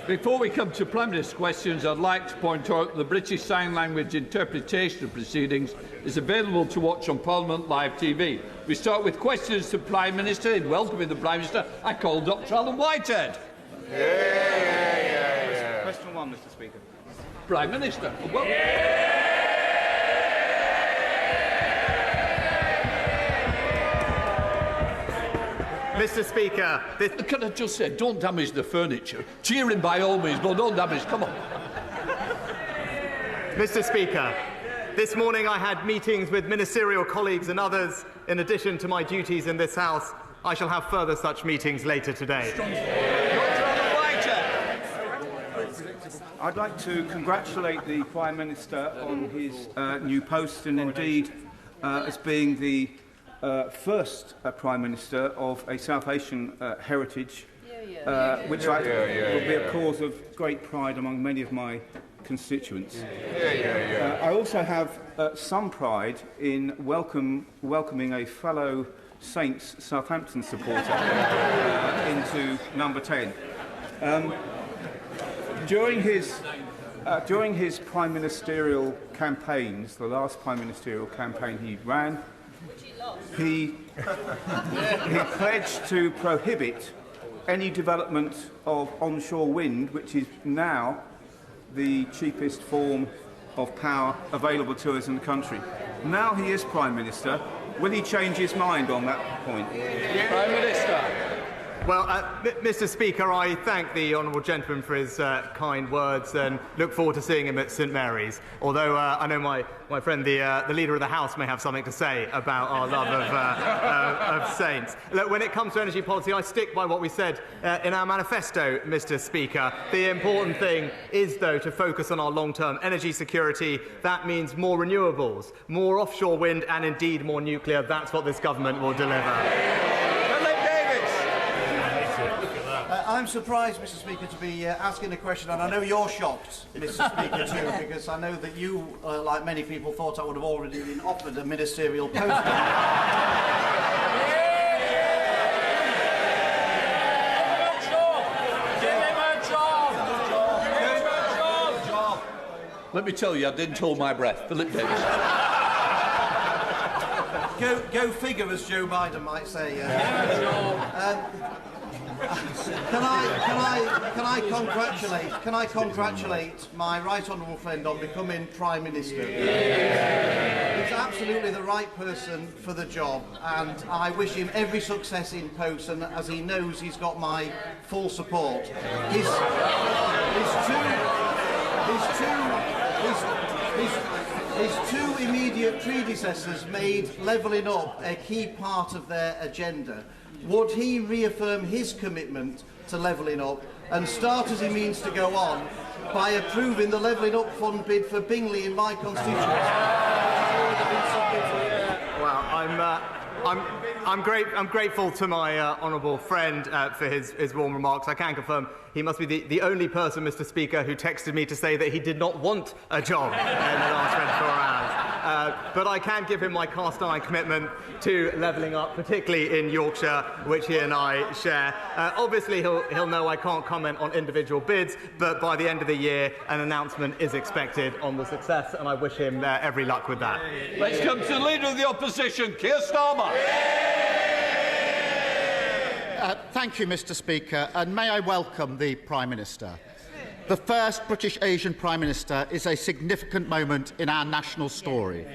Before we come to Prime Minister's questions, I'd like to point out the British Sign Language interpretation of proceedings is available to watch on Parliament Live TV. We start with questions to Prime Minister. In welcoming the Prime Minister, I call Dr Alan Whitehead. Question 1, Mr Speaker. Prime Minister. Well, Mr Speaker, can I just say, don't damage the furniture. Cheer him by all means, but don't damage. Come on. Mr Speaker, this morning I had meetings with ministerial colleagues and others. In addition to my duties in this House, I shall have further such meetings later today. I'd like to congratulate the Prime Minister on his new post and indeed as being the first Prime Minister of a South Asian heritage, which will be a cause of great pride among many of my constituents. I also have some pride in welcoming a fellow Saints Southampton supporter into number 10. During his prime ministerial campaigns, the last prime ministerial campaign he ran, he pledged to prohibit any development of onshore wind, which is now the cheapest form of power available to us in the country. Now he is Prime Minister. Will he change his mind on that point? Prime Minister. Well, Mr Speaker, I thank the honourable gentleman for his kind words and look forward to seeing him at St Mary's, although I know my friend, the Leader of the House, may have something to say about our love of Saints. Look, when it comes to energy policy, I stick by what we said in our manifesto, Mr Speaker. The important thing is, though, to focus on our long-term energy security. That means more renewables, more offshore wind and indeed more nuclear. That's what this government will deliver. I'm surprised, Mr Speaker, to be asking a question, and I know you're shocked, Mr Speaker, too, because I know that you, like many people, thought I would have already been offered a ministerial post. Let me tell you, I didn't hold my breath. Philip Davis. Go figure, as Joe Biden might say. Can I congratulate my right honourable friend on becoming Prime Minister? He's absolutely the right person for the job, and I wish him every success in post. And as he knows, he's got my full support. His two immediate predecessors made levelling up a key part of their agenda. Would he reaffirm his commitment to levelling up and start, as he means to go on, by approving the Levelling Up Fund bid for Bingley in my constituency? Well, I'm grateful to my honourable friend for his warm remarks. I can confirm he must be the only person, Mr Speaker, who texted me to say that he did not want a job in the last 24 hours. But I can give him my cast-iron commitment to levelling up, particularly in Yorkshire, which he and I share. Obviously, he'll know I can't comment on individual bids, but by the end of the year, an announcement is expected on the success, and I wish him every luck with that. Let's come to the Leader of the Opposition, Keir Starmer. Thank you, Mr Speaker, and may I welcome the Prime Minister. The first British Asian Prime Minister is a significant moment in our national story.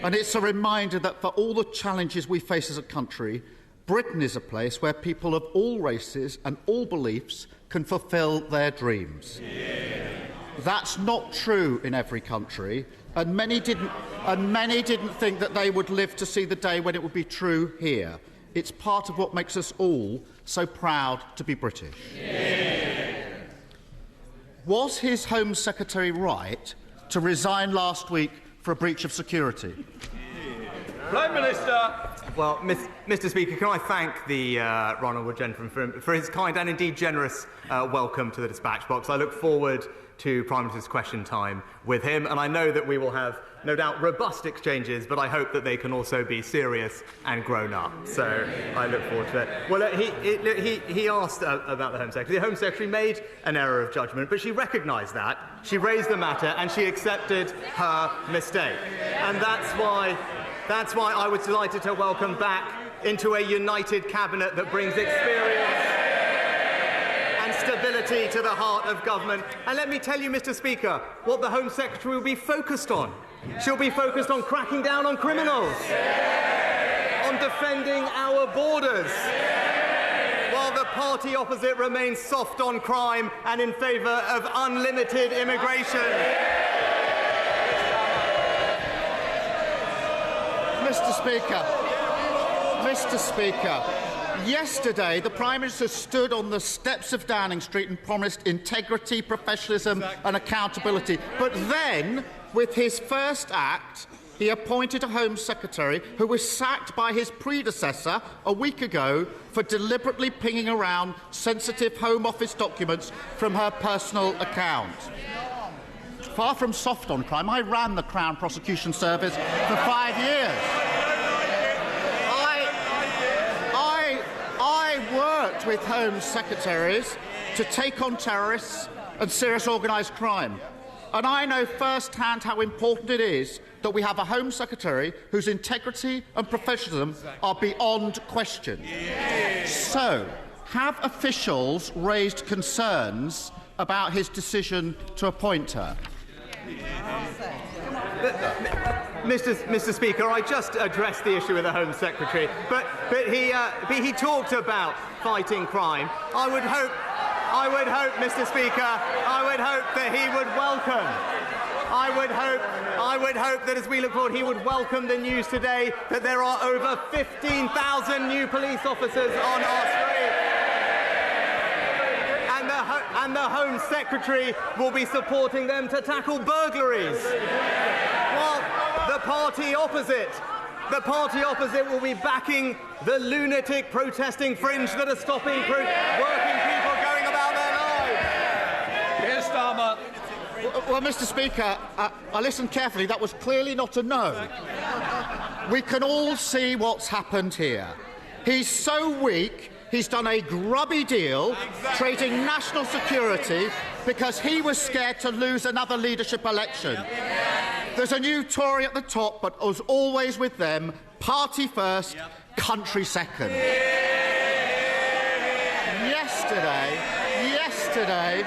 And it's a reminder that for all the challenges we face as a country, Britain is a place where people of all races and all beliefs can fulfil their dreams. That's not true in every country, and many didn't think that they would live to see the day when it would be true here. It's part of what makes us all so proud to be British. Was his Home Secretary right to resign last week for a breach of security? Prime Minister. Well, Mr. Speaker, can I thank the honourable gentleman for his kind and indeed generous welcome to the dispatch box. I look forward to Prime Minister's question time with him, and I know that we will have, no doubt, robust exchanges, but I hope that they can also be serious and grown up. So I look forward to it. Well, he asked about the Home Secretary. The Home Secretary made an error of judgment, but she recognised that. She raised the matter and she accepted her mistake. And that's why I was delighted to welcome back into a united cabinet that brings experience and stability to the heart of government. And let me tell you, Mr. Speaker, what the Home Secretary will be focused on. She'll be focused on cracking down on criminals, on defending our borders, while the party opposite remains soft on crime and in favour of unlimited immigration. Mr. Speaker, yesterday the Prime Minister stood on the steps of Downing Street and promised integrity, professionalism and accountability. But then, with his first act, he appointed a Home Secretary who was sacked by his predecessor a week ago for deliberately pinging around sensitive Home Office documents from her personal account. Far from soft on crime, I ran the Crown Prosecution Service for 5 years. I worked with Home Secretaries to take on terrorists and serious organised crime. And I know firsthand how important it is that we have a Home Secretary whose integrity and professionalism are beyond question. So, have officials raised concerns about his decision to appoint her? Mr. Speaker, I just addressed the issue with the Home Secretary, but he talked about fighting crime. I would hope, Mr. Speaker, I would hope that he would welcome. I would hope that as we look forward, he would welcome the news today that there are over 15,000 new police officers on our street. And the Home Secretary will be supporting them to tackle burglaries. While the party opposite will be backing the lunatic protesting fringe that are stopping working people going about their lives. Keir Starmer. Well, Mr. Speaker, I listened carefully. That was clearly not a no. We can all see what's happened here. He's so weak, he's done a grubby deal, trading national security because he was scared to lose another leadership election. There's a new Tory at the top, but as always with them, party first, country second. Yesterday,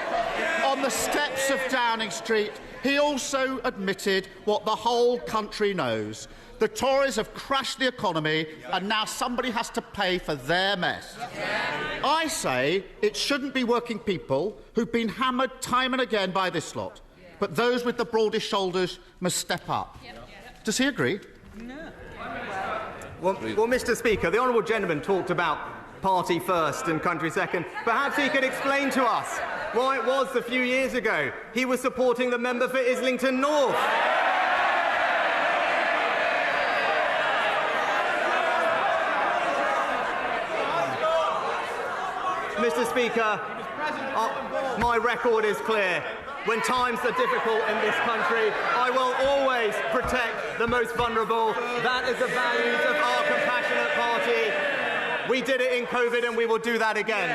on the steps of Downing Street, he also admitted what the whole country knows. The Tories have crashed the economy, and now somebody has to pay for their mess. I say it shouldn't be working people who've been hammered time and again by this lot, but those with the broadest shoulders must step up. Does he agree? No. Well, Mr. Speaker, the honourable gentleman talked about party first and country second. Perhaps he could explain to us why it was a few years ago he was supporting the member for Islington North. Mr. Speaker, my record is clear. When times are difficult in this country, I will always protect the most vulnerable. That is the values of our compassionate party. We did it in COVID and we will do that again.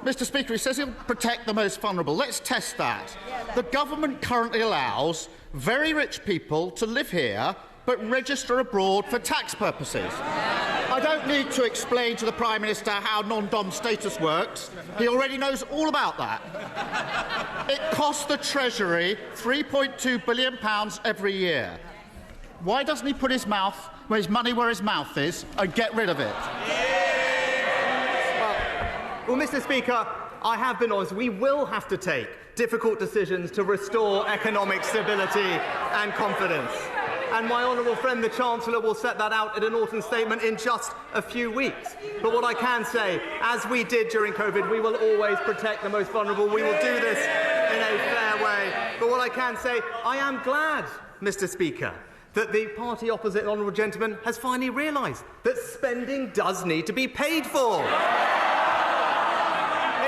Mr. Speaker, he says he'll protect the most vulnerable. Let's test that. The government currently allows very rich people to live here but register abroad for tax purposes. I don't need to explain to the Prime Minister how non-dom status works. He already knows all about that. It costs the Treasury £3.2 billion every year. Why doesn't he put his money where his mouth is and get rid of it? Well, Mr. Speaker, I have been honest. We will have to take difficult decisions to restore economic stability and confidence. And my honourable friend, the Chancellor, will set that out in an autumn statement in just a few weeks. But what I can say, as we did during COVID, we will always protect the most vulnerable. We will do this in a fair way. But what I can say, I am glad, Mr. Speaker, that the party opposite the honourable gentleman has finally realised that spending does need to be paid for. It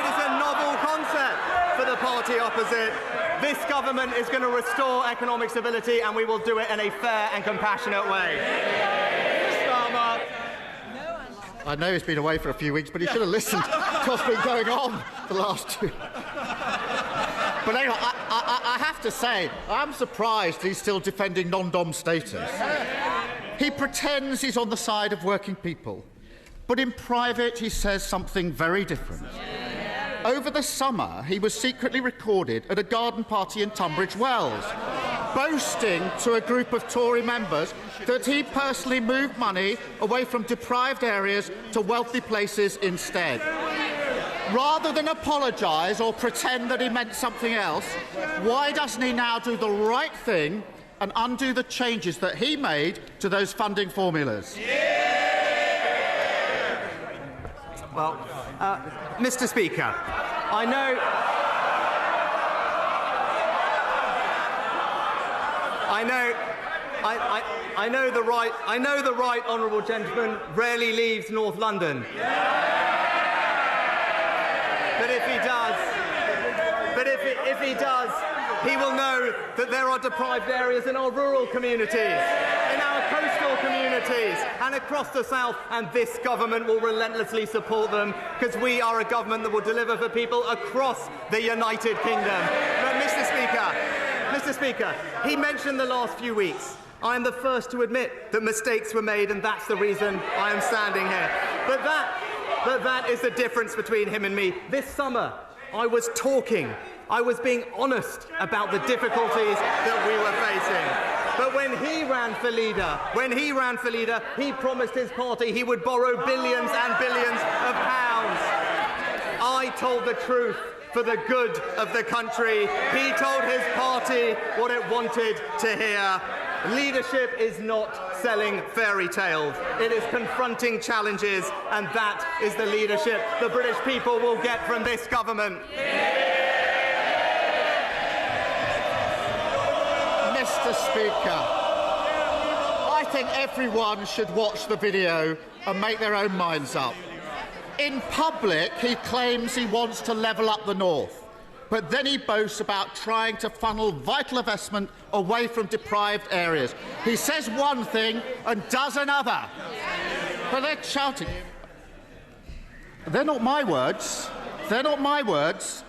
is a novel concept for the party opposite. This government is going to restore economic stability, and we will do it in a fair and compassionate way. Starmer. I know he's been away for a few weeks, but he should have listened to what's been going on the last 2. But anyway, I have to say, I'm surprised he's still defending non-dom status. He pretends he's on the side of working people, but in private he says something very different. Over the summer, he was secretly recorded at a garden party in Tunbridge Wells, boasting to a group of Tory members that he personally moved money away from deprived areas to wealthy places instead. Rather than apologise or pretend that he meant something else, why doesn't he now do the right thing and undo the changes that he made to those funding formulas? Well, Mr. Speaker, I know the right honourable gentleman rarely leaves North London. But if he does, he will know that there are deprived areas in our rural communities, in our coastal communities, and across the south, and this government will relentlessly support them, because we are a government that will deliver for people across the United Kingdom. But Mr. Speaker, he mentioned the last few weeks. I am the first to admit that mistakes were made, and that's the reason I am standing here. But that is the difference between him and me. This summer, I was being honest about the difficulties that we were facing. But when he ran for leader, he promised his party he would borrow billions and billions of pounds. I told the truth for the good of the country. He told his party what it wanted to hear. Leadership is not selling fairy tales. It is confronting challenges, and that is the leadership the British people will get from this government. Mr. Speaker, I think everyone should watch the video and make their own minds up. In public, he claims he wants to level up the north, but then he boasts about trying to funnel vital investment away from deprived areas. He says one thing and does another. But they're shouting. They're not my words. They're not my words.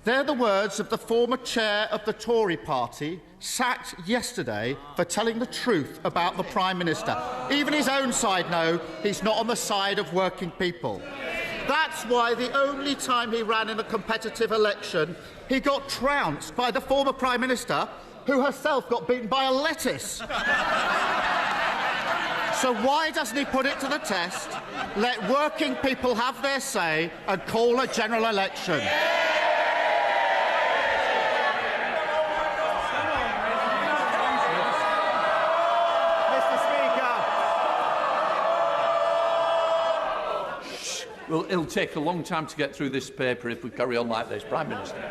They're the words of the former chair of the Tory party, sacked yesterday for telling the truth about the Prime Minister. Even his own side know he's not on the side of working people. That's why the only time he ran in a competitive election, he got trounced by the former Prime Minister, who herself got beaten by a lettuce. So why doesn't he put it to the test, let working people have their say and call a general election? Well, it'll take a long time to get through this paper if we carry on like this, Prime Minister.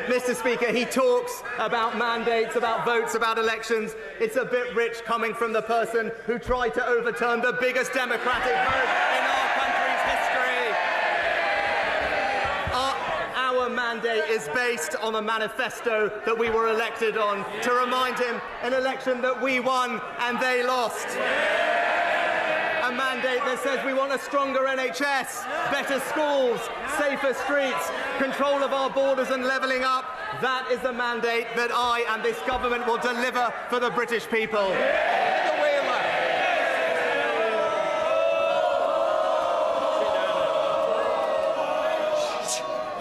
Mr. Speaker, he talks about mandates, about votes, about elections. It's a bit rich coming from the person who tried to overturn the biggest democratic vote in our country's history. Our mandate is based on a manifesto that we were elected on, to remind him an election that we won and they lost. A mandate that says we want a stronger NHS, better schools, safer streets, control of our borders and levelling up. That is the mandate that I and this government will deliver for the British people.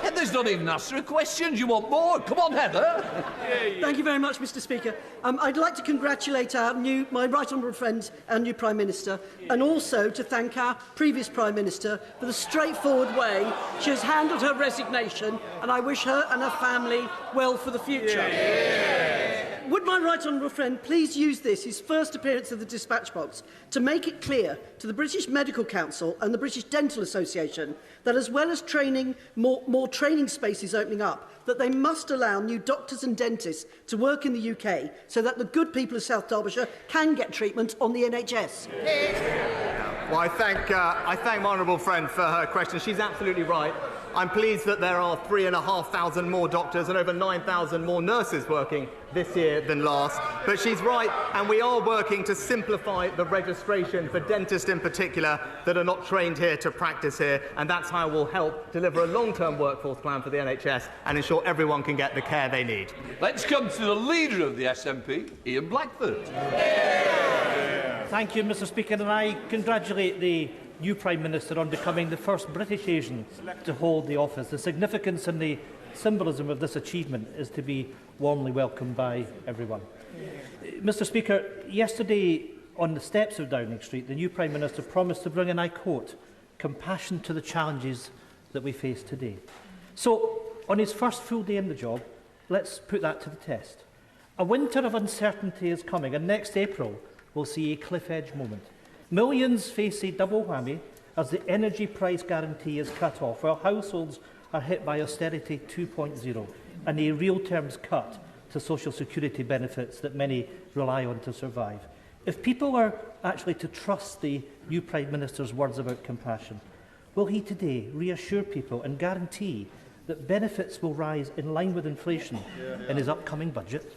Heather's not even asked her a question. You want more? Come on, Heather. Thank you very much, Mr. Speaker. I'd like to congratulate my right honourable friend, our new Prime Minister, and also to thank our previous Prime Minister for the straightforward way she has handled her resignation, and I wish her and her family well for the future. Would my right honourable friend please use this, his first appearance of the dispatch box, to make it clear to the British Medical Council and the British Dental Association that, as well as training, more training spaces opening up, that they must allow new doctors and dentists to work in the UK so that the good people of South Derbyshire can get treatment on the NHS? Well, I thank my honourable friend for her question. She's absolutely right. I'm pleased that there are 3,500 more doctors and over 9,000 more nurses working this year than last. But she's right, and we are working to simplify the registration for dentists in particular that are not trained here to practice here, and that's how we'll help deliver a long-term workforce plan for the NHS and ensure everyone can get the care they need. Let's come to the leader of the SNP, Ian Blackford. Thank you, Mr. Speaker, and I congratulate the new Prime Minister on becoming the first British Asian to hold the office. The significance and the symbolism of this achievement is to be warmly welcomed by everyone. Mr. Speaker, yesterday on the steps of Downing Street, the new Prime Minister promised to bring, and I quote, "compassion to the challenges that we face today." So, on his first full day in the job, let's put that to the test. A winter of uncertainty is coming, and next April will see a cliff-edge moment. Millions face a double whammy as the energy price guarantee is cut off, while households are hit by austerity 2.0 and a real terms cut to social security benefits that many rely on to survive. If people are actually to trust the new Prime Minister's words about compassion, will he today reassure people and guarantee that benefits will rise in line with inflation in his upcoming budget?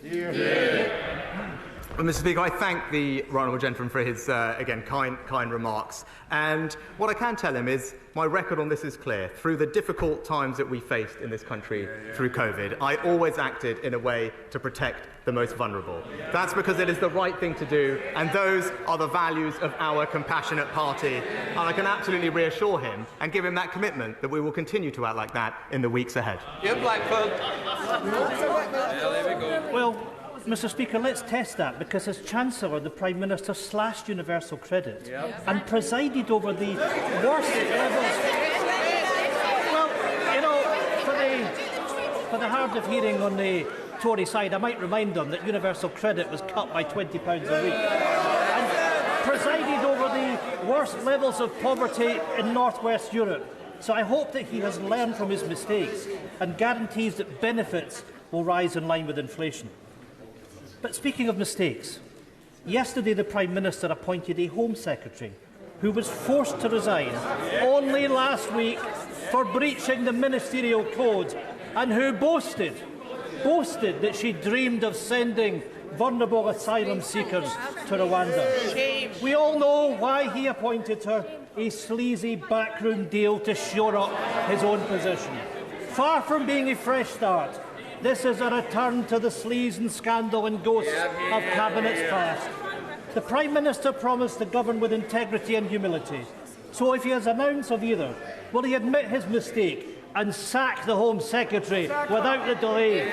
Well, Mr. Speaker, I thank the right honourable gentleman for his, again, kind remarks. And what I can tell him is my record on this is clear. Through the difficult times that we faced in this country through COVID, I always acted in a way to protect the most vulnerable. That's because it is the right thing to do, and those are the values of our compassionate party. And I can absolutely reassure him and give him that commitment that we will continue to act like that in the weeks ahead. Ian Blackford. Well, Mr. Speaker, let's test that, because as Chancellor, the Prime Minister slashed universal credit and presided over the worst levels. Well, you know, for the hard of hearing on the Tory side, I might remind them that universal credit was cut by £20 a week and presided over the worst levels of poverty in North West Europe. So I hope that he has learned from his mistakes and guarantees that benefits will rise in line with inflation. But speaking of mistakes, yesterday the Prime Minister appointed a Home Secretary who was forced to resign only last week for breaching the ministerial code, and who boasted that she dreamed of sending vulnerable asylum seekers to Rwanda. We all know why he appointed her: a sleazy backroom deal to shore up his own position. Far from being a fresh start, this is a return to the sleaze and scandal and ghosts of cabinets past. The Prime Minister promised to govern with integrity and humility. So if he has an ounce of either, will he admit his mistake and sack the Home Secretary without the delay?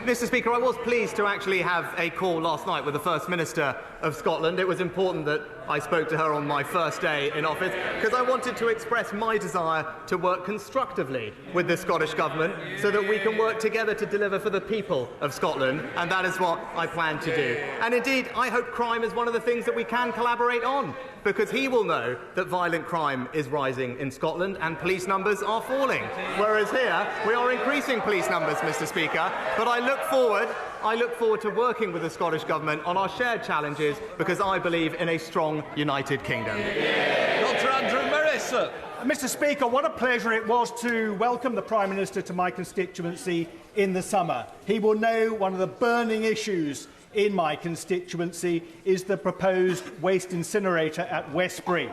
Mr. Speaker, I was pleased to actually have a call last night with the First Minister of Scotland. It was important that I spoke to her on my first day in office, because I wanted to express my desire to work constructively with the Scottish Government so that we can work together to deliver for the people of Scotland, and that is what I plan to do. And indeed, I hope crime is one of the things that we can collaborate on, because he will know that violent crime is rising in Scotland and police numbers are falling. Whereas here, we are increasing police numbers, Mr. Speaker. But I look forward to working with the Scottish Government on our shared challenges, because I believe in a strong, united kingdom. Dr. Andrew Morris. Mr. Speaker, what a pleasure it was to welcome the Prime Minister to my constituency in the summer. He will know one of the burning issues in my constituency is the proposed waste incinerator at Westbury.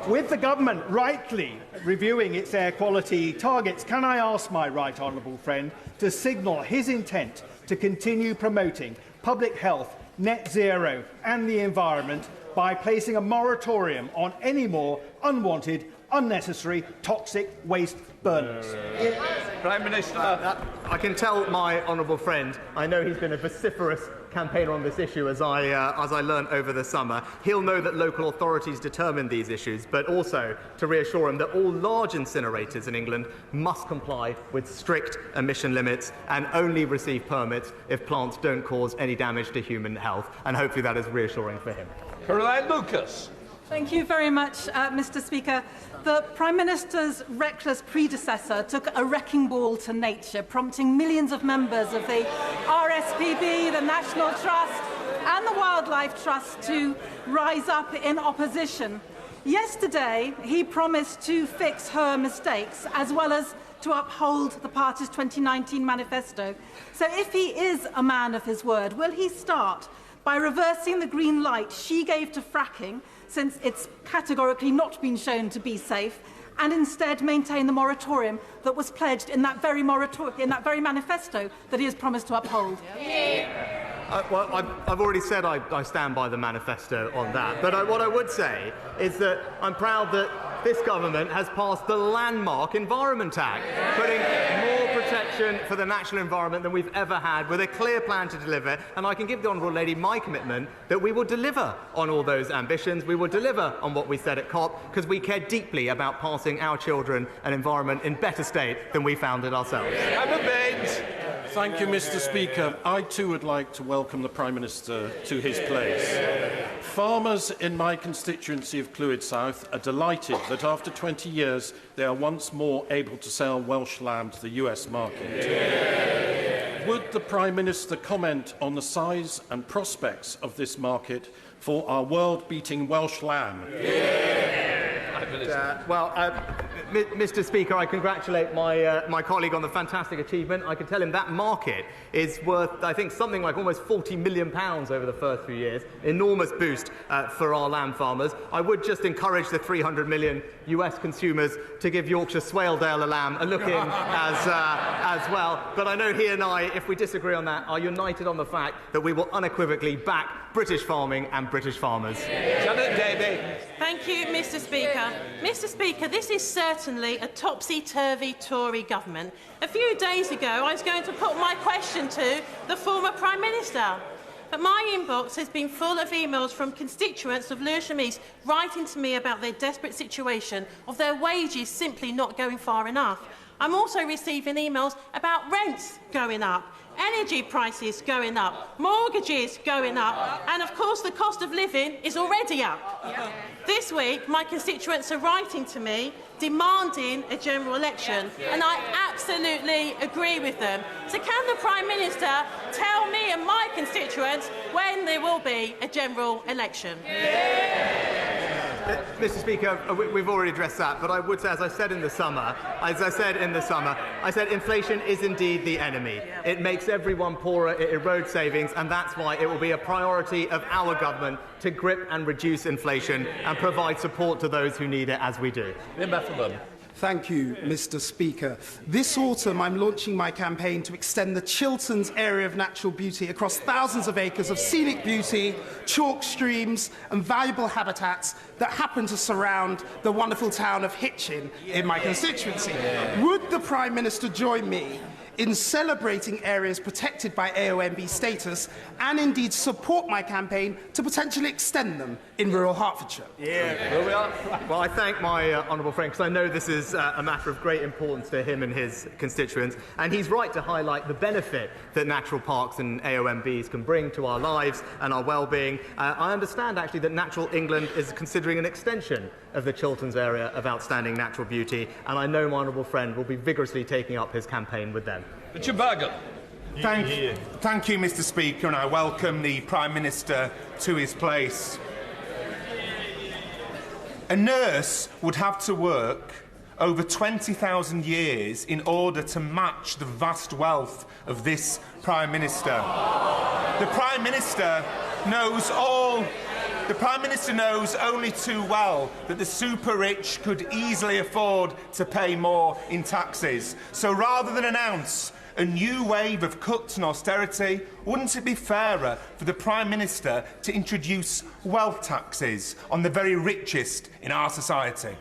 With the government rightly reviewing its air quality targets, can I ask my right honourable friend to signal his intent to continue promoting public health, net zero and the environment by placing a moratorium on any more unwanted, unnecessary, toxic waste burners. Prime Minister. I can tell my honourable friend, I know he's been a vociferous campaigner on this issue as I learned over the summer. He'll know that local authorities determine these issues, but also to reassure him that all large incinerators in England must comply with strict emission limits and only receive permits if plants don't cause any damage to human health. And hopefully that is reassuring for him. Caroline Lucas. Thank you very much, Mr. Speaker. The Prime Minister's reckless predecessor took a wrecking ball to nature, prompting millions of members of the RSPB, the National Trust and the Wildlife Trust to rise up in opposition. Yesterday, he promised to fix her mistakes as well as to uphold the party's 2019 manifesto. So if he is a man of his word, will he start by reversing the green light she gave to fracking, since it's categorically not been shown to be safe, and instead maintain the moratorium that was pledged in that very manifesto that he has promised to uphold? Well, I've already said I stand by the manifesto on that. But what I would say is that I'm proud that this government has passed the landmark Environment Act, putting more protection for the natural environment than we've ever had, with a clear plan to deliver. And I can give the Honourable Lady my commitment that we will deliver on all those ambitions. We will deliver on what we said at COP, because we care deeply about passing our children an environment in better state than we found it ourselves. Thank you, Mr. Speaker. I too would like to welcome the Prime Minister to his place. Farmers in my constituency of Clwyd South are delighted that after 20 years they are once more able to sell Welsh lamb to the US market. Would the Prime Minister comment on the size and prospects of this market for our world-beating Welsh lamb? Mr. Speaker, I congratulate my colleague on the fantastic achievement. I can tell him that market is worth, I think, something like almost £40 million over the first few years. Enormous boost for our lamb farmers. I would just encourage the 300 million US consumers to give Yorkshire Swaledale a lamb a look in as well. But I know he and I, if we disagree on that, are united on the fact that we will unequivocally back British farming and British farmers. Janet Davey. Thank you, Mr. Speaker. Mr. Speaker, this is certainly a topsy-turvy Tory government. A few days ago, I was going to put my question to the former Prime Minister. But my inbox has been full of emails from constituents of Lewisham East writing to me about their desperate situation of their wages simply not going far enough. I'm also receiving emails about rents going up, energy prices going up, mortgages going up, and of course the cost of living is already up. This week, my constituents are writing to me demanding a general election, and I absolutely agree with them. So can the Prime Minister tell me and my constituents when there will be a general election? Mr. Speaker, we've already addressed that, but I would say, as I said in the summer, I said inflation is indeed the enemy. It makes everyone poorer, it erodes savings, and that's why it will be a priority of our government to grip and reduce inflation and provide support to those who need it, as we do. Thank you, Mr. Speaker. This autumn, I'm launching my campaign to extend the Chilterns area of natural beauty across thousands of acres of scenic beauty, chalk streams and valuable habitats that happen to surround the wonderful town of Hitchin in my constituency. Would the Prime Minister join me in celebrating areas protected by AONB status and indeed support my campaign to potentially extend them in rural Hertfordshire? Well, I thank my honourable friend, because I know this is a matter of great importance to him and his constituents, and he's right to highlight the benefit that natural parks and AONBs can bring to our lives and our well-being. I understand, actually, that Natural England is considering an extension of the Chilterns area of outstanding natural beauty, and I know my honourable friend will be vigorously taking up his campaign with them. Richard Bargall. Thank you, Mr. Speaker, and I welcome the Prime Minister to his place. A nurse would have to work over 20,000 years in order to match the vast wealth of this Prime Minister. The Prime Minister knows only too well that the super-rich could easily afford to pay more in taxes. So rather than announce a new wave of cuts and austerity, wouldn't it be fairer for the Prime Minister to introduce wealth taxes on the very richest in our society?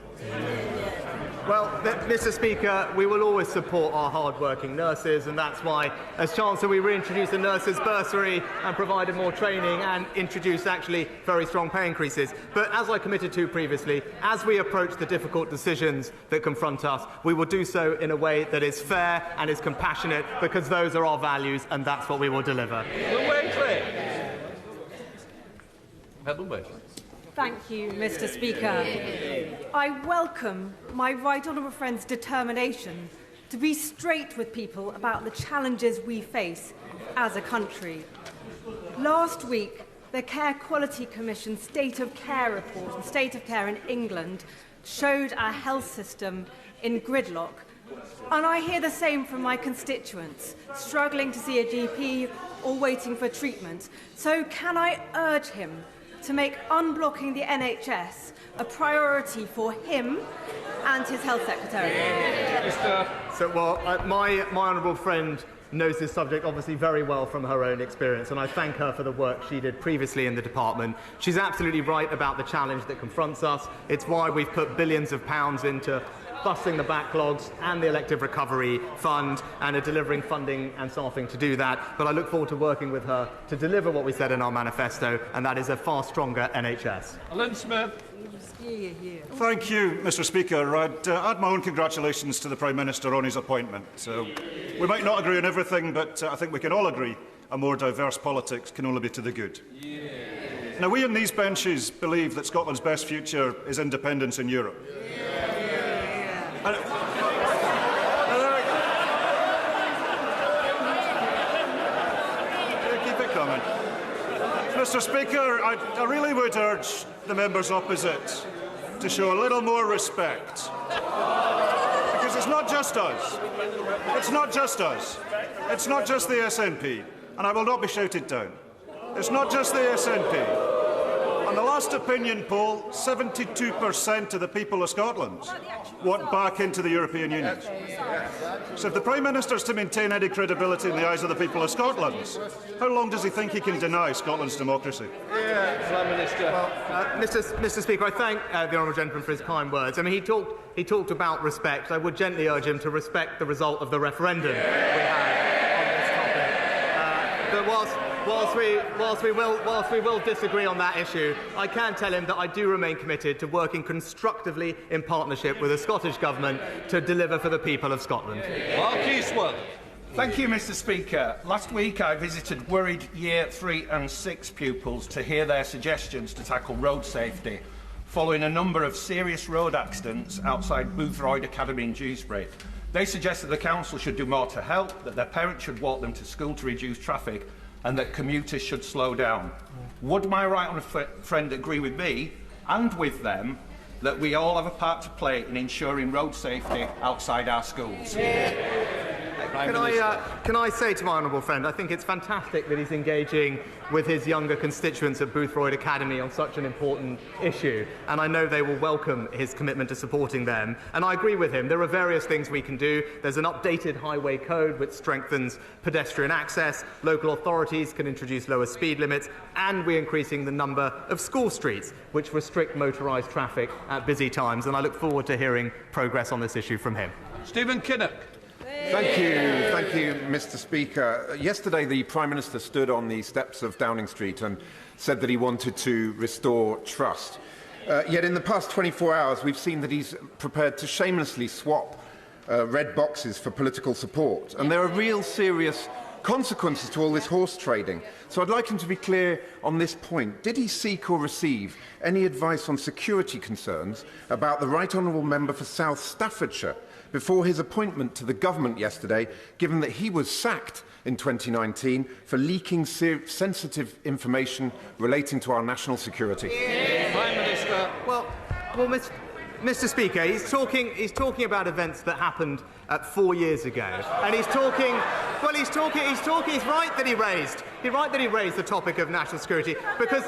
Well, Mr. Speaker, we will always support our hard-working nurses, and that's why, as Chancellor, we reintroduced the nurses' bursary and provided more training and introduced actually very strong pay increases. But as I committed to previously, as we approach the difficult decisions that confront us, we will do so in a way that is fair and is compassionate, because those are our values, and that's what we will deliver. Thank you, Mr. Speaker. I welcome my right honourable friend's determination to be straight with people about the challenges we face as a country. Last week, the Care Quality Commission State of Care report on state of care in England showed our health system in gridlock. And I hear the same from my constituents, struggling to see a GP or waiting for treatment. So can I urge him to make unblocking the NHS a priority for him and his Health Secretary? My honourable friend knows this subject obviously very well from her own experience, and I thank her for the work she did previously in the department. She's absolutely right about the challenge that confronts us. It's why we've put billions of pounds into busting the backlogs and the elective recovery fund, and are delivering funding and staffing to do that. But I look forward to working with her to deliver what we said in our manifesto, and that is a far stronger NHS. Alan Smith. Thank you, Mr. Speaker. I'd add my own congratulations to the Prime Minister on his appointment. We might not agree on everything, but I think we can all agree a more diverse politics can only be to the good. Now, we in these benches believe that Scotland's best future is independence in Europe. Keep it coming. Mr. Speaker, I really would urge the members opposite to show a little more respect. Because it's not just us. It's not just us. It's not just the SNP. And I will not be shouted down. It's not just the SNP. On the last opinion poll, 72% of the people of Scotland want back into the European Union. So if the Prime Minister is to maintain any credibility in the eyes of the people of Scotland, how long does he think he can deny Scotland's democracy? Prime Minister. Mr. Speaker, I thank the honourable gentleman for his kind words. I mean, he talked about respect. I would gently urge him to respect the result of the referendum we had on this topic. But whilst we will disagree on that issue, I can tell him that I do remain committed to working constructively in partnership with the Scottish Government to deliver for the people of Scotland. Thank you, Mr. Speaker. Last week I visited worried Year 3 and 6 pupils to hear their suggestions to tackle road safety, following a number of serious road accidents outside Boothroyd Academy in Dewsbury. They suggested the council should do more to help, that their parents should walk them to school to reduce traffic, and that commuters should slow down. Would my right honourable friend agree with me and with them that we all have a part to play in ensuring road safety outside our schools? Can I say to my honourable friend, I think it's fantastic that he's engaging with his younger constituents at Boothroyd Academy on such an important issue, and I know they will welcome his commitment to supporting them. And I agree with him. There are various things we can do. There's an updated highway code which strengthens pedestrian access. Local authorities can introduce lower speed limits, and we're increasing the number of school streets which restrict motorised traffic at busy times. And I look forward to hearing progress on this issue from him. Stephen Kinnock. Thank you, Mr. Speaker. Yesterday, the Prime Minister stood on the steps of Downing Street and said that he wanted to restore trust. Yet in the past 24 hours, we've seen that he's prepared to shamelessly swap red boxes for political support. And there are real serious consequences to all this horse trading. So I'd like him to be clear on this point. Did he seek or receive any advice on security concerns about the Right Honourable Member for South Staffordshire before his appointment to the government yesterday, given that he was sacked in 2019 for leaking sensitive information relating to our national security? Prime Minister. Well, Mr. Speaker, he's talking about events that happened 4 years ago, and he's right that he raised the topic of national security, because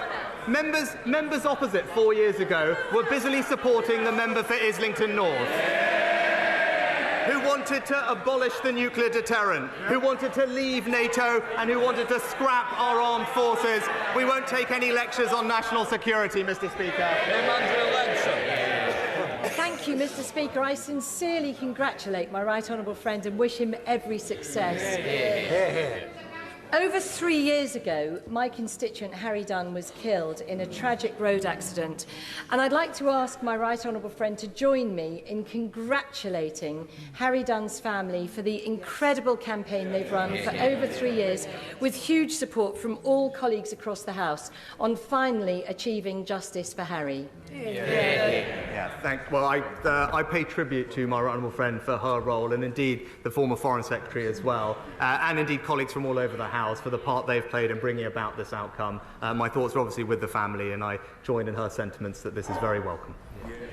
members opposite 4 years ago were busily supporting the member for Islington North. who wanted to abolish the nuclear deterrent, who wanted to leave NATO and who wanted to scrap our armed forces. We won't take any lectures on national security, Mr. Speaker. Thank you, Mr. Speaker. I sincerely congratulate my right honourable friend and wish him every success. Over 3 years ago, my constituent Harry Dunn was killed in a tragic road accident, and I'd like to ask my right honourable friend to join me in congratulating Harry Dunn's family for the incredible campaign they've run for over 3 years, with huge support from all colleagues across the House on finally achieving justice for Harry. Well, I pay tribute to my right honourable friend for her role, and indeed the former Foreign Secretary as well, and indeed colleagues from all over the House for the part they've played in bringing about this outcome. My thoughts are obviously with the family, and I join in her sentiments that this is very welcome.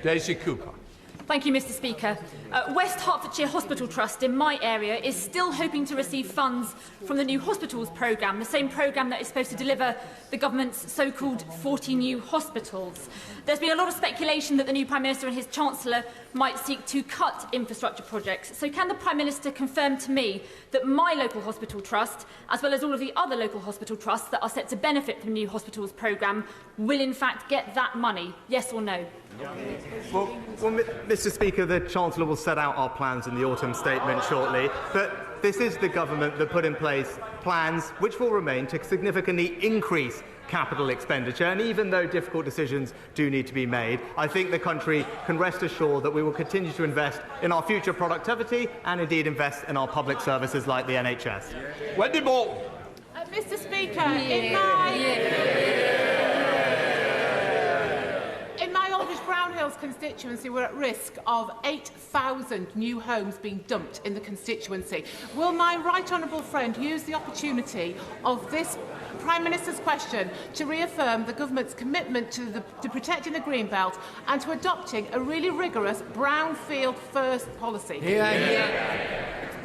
Daisy Cooper. Thank you, Mr. Speaker. West Hertfordshire Hospital Trust in my area is still hoping to receive funds from the new hospitals programme, the same programme that is supposed to deliver the government's so-called 40 new hospitals. There's been a lot of speculation that the new Prime Minister and his Chancellor might seek to cut infrastructure projects. So can the Prime Minister confirm to me that my local hospital trust, as well as all of the other local hospital trusts that are set to benefit from the new hospitals programme, will in fact get that money? Yes or no? Well, Mr. Speaker, the Chancellor will set out our plans in the autumn statement shortly, but this is the government that put in place plans which will remain to significantly increase capital expenditure, and even though difficult decisions do need to be made, I think the country can rest assured that we will continue to invest in our future productivity and indeed invest in our public services like the NHS. Wendy Bolton. Mr. Speaker, in my Aldridge Brown Hills constituency, we're at risk of 8,000 new homes being dumped in the constituency. Will my right honourable friend use the opportunity of this Prime Minister's question to reaffirm the government's commitment to protecting the Greenbelt and to adopting a really rigorous brownfield first policy?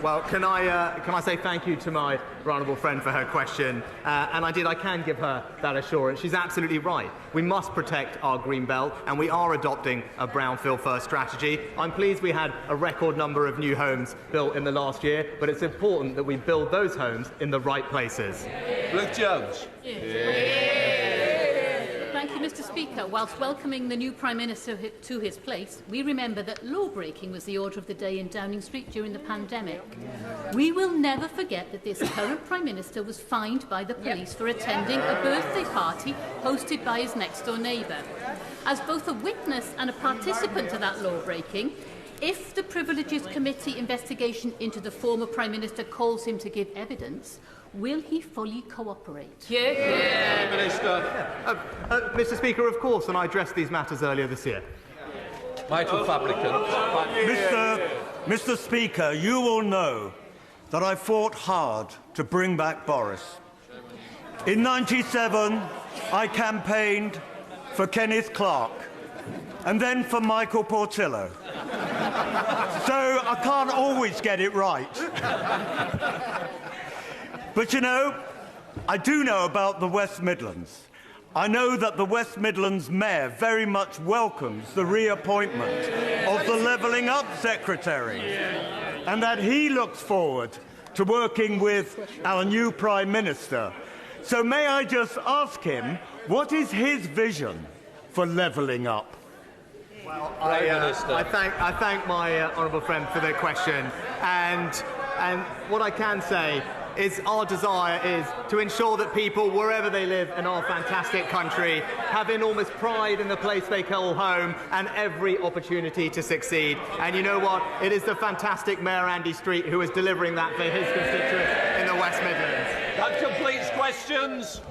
Well, can I say thank you to my honourable friend for her question, and I can give her that assurance. She's absolutely right. We must protect our green belt, and we are adopting a brownfield first strategy. I'm pleased we had a record number of new homes built in the last year, but it's important that we build those homes in the right places. Ruth Jones. Thank you, Mr. Speaker. Whilst welcoming the new Prime Minister to his place, we remember that law-breaking was the order of the day in Downing Street during the pandemic. We will never forget that this current Prime Minister was fined by the police for attending a birthday party hosted by his next-door neighbour. As both a witness and a participant to that law-breaking, if the Privileges Committee investigation into the former Prime Minister calls him to give evidence, will he fully cooperate? Minister. Mr. Speaker, of course, and I addressed these matters earlier this year. Michael Fabricant. Mr. Speaker, you will know that I fought hard to bring back Boris. In '97, I campaigned for Kenneth Clarke and then for Michael Portillo. So I can't always get it right. But you know, I do know about the West Midlands. I know that the West Midlands Mayor very much welcomes the reappointment of the Levelling Up Secretary, and that he looks forward to working with our new Prime Minister. So may I just ask him, what is his vision for levelling up? Well, I thank my honourable friend for the question, and what I can say is our desire is to ensure that people, wherever they live in our fantastic country, have enormous pride in the place they call home and every opportunity to succeed. And you know what? It is the fantastic Mayor Andy Street who is delivering that for his constituents in the West Midlands. That completes questions.